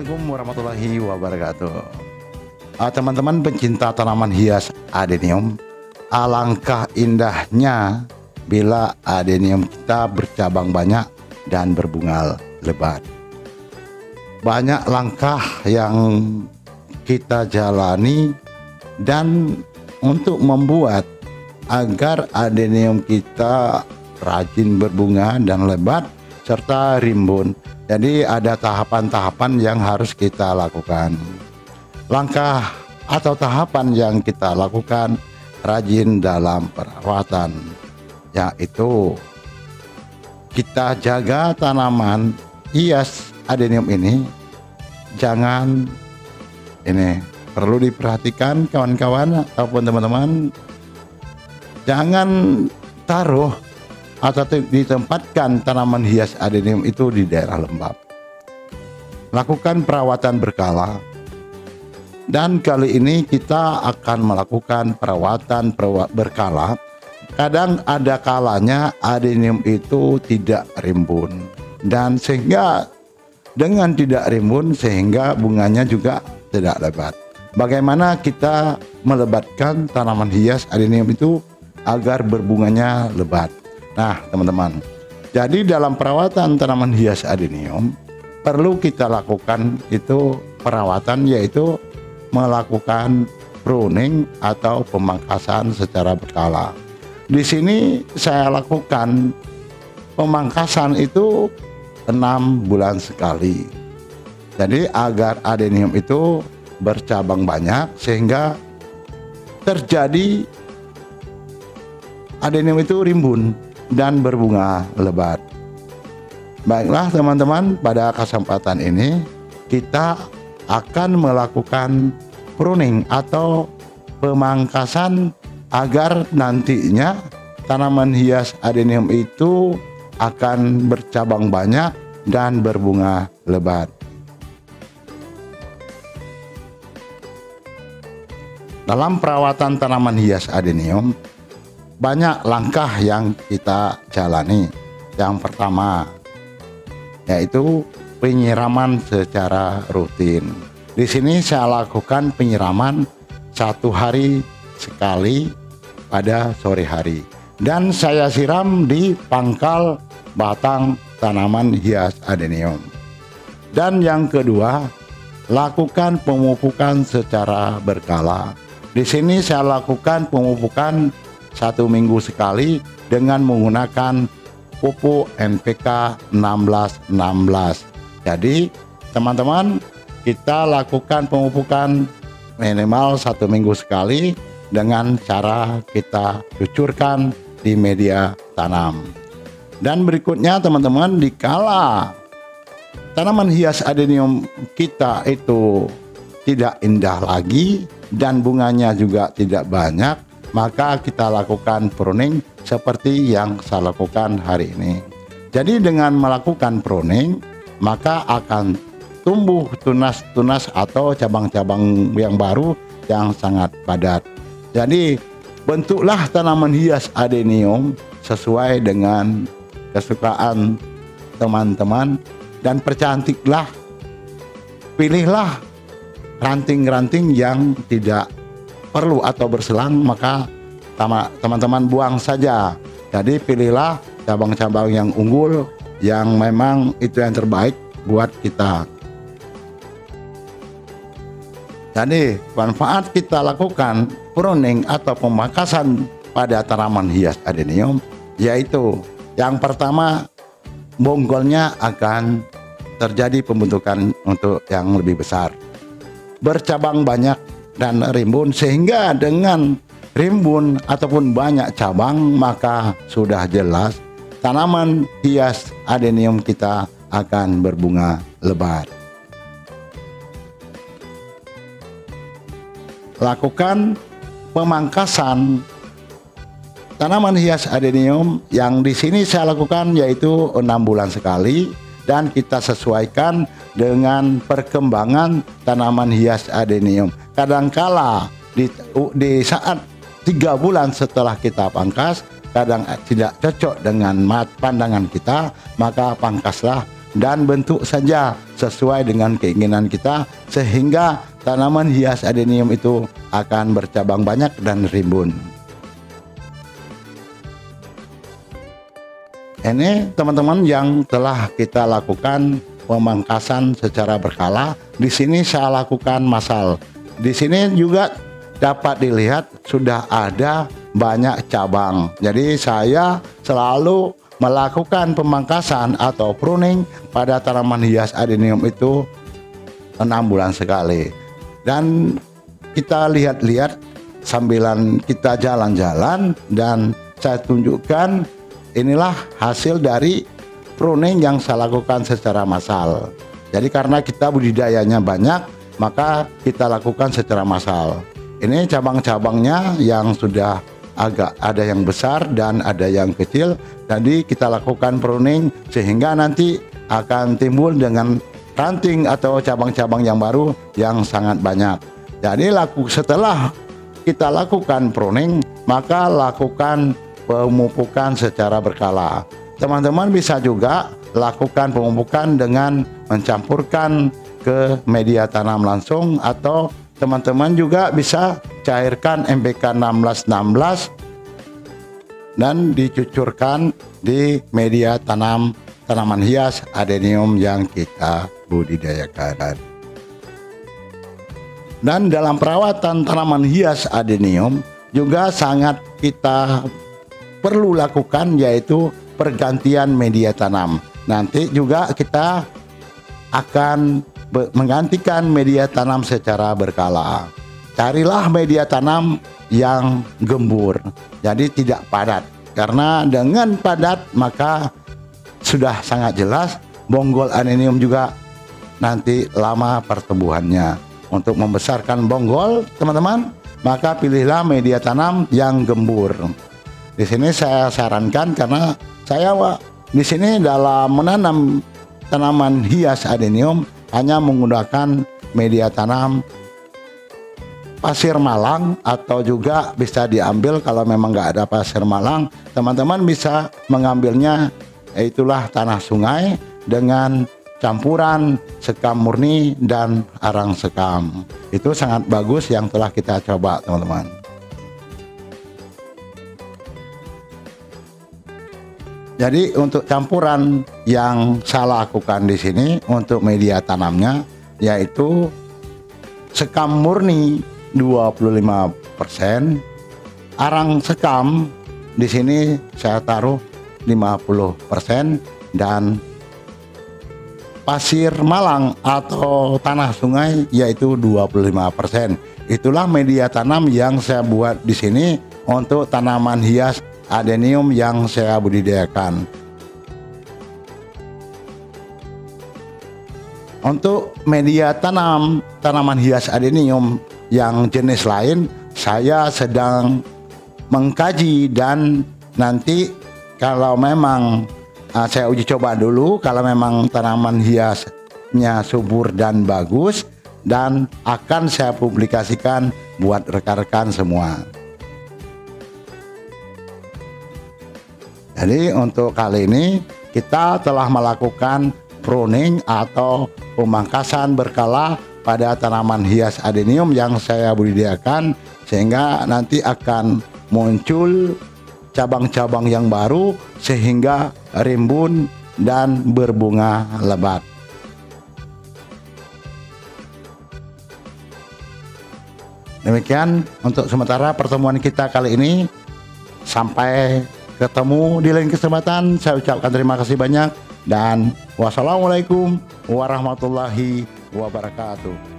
Assalamualaikum warahmatullahi wabarakatuh. Teman-teman pencinta tanaman hias adenium, alangkah indahnya bila adenium kita bercabang banyak dan berbunga lebat. Banyak langkah yang kita jalani dan untuk membuat agar adenium kita rajin berbunga dan lebat serta rimbun. Jadi ada tahapan-tahapan yang harus kita lakukan. Langkah atau tahapan yang kita lakukan rajin dalam perawatan, yaitu kita jaga tanaman hias adenium ini. Jangan, ini perlu diperhatikan kawan-kawan ataupun teman-teman, jangan taruh atau ditempatkan tanaman hias adenium itu di daerah lembab. Lakukan perawatan berkala, dan kali ini kita akan melakukan perawatan berkala. Kadang ada kalanya adenium itu tidak rimbun, dan sehingga dengan tidak rimbun sehingga bunganya juga tidak lebat. Bagaimana kita melebatkan tanaman hias adenium itu agar berbunganya lebat? Nah teman-teman, jadi dalam perawatan tanaman hias adenium perlu kita lakukan itu perawatan, yaitu melakukan pruning atau pemangkasan secara berkala. Di sini saya lakukan pemangkasan itu 6 bulan sekali. Jadi agar adenium itu bercabang banyak sehingga terjadi adenium itu rimbun dan berbunga lebat. Baiklah teman-teman, pada kesempatan ini kita akan melakukan pruning atau pemangkasan agar nantinya tanaman hias adenium itu akan bercabang banyak dan berbunga lebat. Dalam perawatan tanaman hias adenium banyak langkah yang kita jalani. Yang pertama yaitu penyiraman secara rutin. Di sini saya lakukan penyiraman 1 hari sekali pada sore hari, dan saya siram di pangkal batang tanaman hias adenium. Dan yang kedua, lakukan pemupukan secara berkala. Di sini saya lakukan pemupukan 1 minggu sekali dengan menggunakan pupuk NPK 1616. Jadi teman-teman, kita lakukan pemupukan minimal 1 minggu sekali dengan cara kita cucurkan di media tanam. Dan berikutnya teman-teman, dikala tanaman hias adenium kita itu tidak indah lagi dan bunganya juga tidak banyak, maka kita lakukan pruning seperti yang saya lakukan hari ini. Jadi dengan melakukan pruning, maka akan tumbuh tunas-tunas atau cabang-cabang yang baru yang sangat padat. Jadi bentuklah tanaman hias adenium sesuai dengan kesukaan teman-teman dan percantiklah. Pilihlah ranting-ranting yang tidak perlu atau berselang, maka teman-teman buang saja. Jadi pilihlah cabang-cabang yang unggul, yang memang itu yang terbaik buat kita. Jadi manfaat kita lakukan pruning atau pemangkasan pada tanaman hias adenium, yaitu yang pertama, bonggolnya akan terjadi pembentukan untuk yang lebih besar, bercabang banyak dan rimbun, sehingga dengan rimbun ataupun banyak cabang maka sudah jelas tanaman hias adenium kita akan berbunga lebat. Lakukan pemangkasan tanaman hias adenium yang di sini saya lakukan yaitu 6 bulan sekali, dan kita sesuaikan dengan perkembangan tanaman hias adenium. Kadangkala di saat 3 bulan setelah kita pangkas, kadang tidak cocok dengan pandangan kita, maka pangkaslah dan bentuk saja sesuai dengan keinginan kita, sehingga tanaman hias adenium itu akan bercabang banyak dan rimbun. Ini teman-teman yang telah kita lakukan pemangkasan secara berkala. Di sini saya lakukan massal. Di sini juga dapat dilihat sudah ada banyak cabang. Jadi saya selalu melakukan pemangkasan atau pruning pada tanaman hias adenium itu 6 bulan sekali. Dan kita lihat-lihat sambilan kita jalan-jalan, dan saya tunjukkan inilah hasil dari pruning yang saya lakukan secara massal. Jadi karena kita budidayanya banyak, maka kita lakukan secara massal. Ini cabang-cabangnya yang sudah agak ada yang besar dan ada yang kecil. Jadi kita lakukan pruning sehingga nanti akan timbul dengan ranting atau cabang-cabang yang baru yang sangat banyak. Jadi setelah kita lakukan pruning, maka lakukan pemupukan secara berkala. Teman-teman bisa juga lakukan pemupukan dengan mencampurkan ke media tanam langsung, atau teman-teman juga bisa cairkan NPK 1616 dan dicucurkan di media tanaman hias adenium yang kita budidayakan. Dan dalam perawatan tanaman hias adenium juga sangat kita perlu lakukan, yaitu pergantian media tanam. Nanti juga kita akan menggantikan media tanam secara berkala. Carilah media tanam yang gembur, jadi tidak padat. Karena dengan padat maka sudah sangat jelas bonggol adenium juga nanti lama pertumbuhannya. Untuk membesarkan bonggol, teman-teman, maka pilihlah media tanam yang gembur. Di sini saya sarankan, karena saya di sini dalam menanam tanaman hias adenium hanya menggunakan media tanam pasir malang, atau juga bisa diambil kalau memang nggak ada pasir malang, teman-teman bisa mengambilnya itulah tanah sungai dengan campuran sekam murni dan arang sekam. Itu sangat bagus yang telah kita coba, teman-teman. Jadi untuk campuran yang saya lakukan di sini untuk media tanamnya, yaitu sekam murni 25%, arang sekam di sini saya taruh 50%, dan pasir malang atau tanah sungai yaitu 25%. Itulah media tanam yang saya buat di sini untuk tanaman hias adenium yang saya budidayakan. Untuk media tanaman hias adenium yang jenis lain, saya sedang mengkaji, dan nanti kalau memang saya uji coba dulu, kalau memang tanaman hiasnya subur dan bagus, dan akan saya publikasikan buat rekan-rekan semua. Jadi untuk kali ini kita telah melakukan pruning atau pemangkasan berkala pada tanaman hias adenium yang saya budidayakan, sehingga nanti akan muncul cabang-cabang yang baru sehingga rimbun dan berbunga lebat. Demikian untuk sementara pertemuan kita kali ini. Sampai ketemu di lain kesempatan. Saya ucapkan terima kasih banyak, dan wassalamualaikum warahmatullahi wabarakatuh.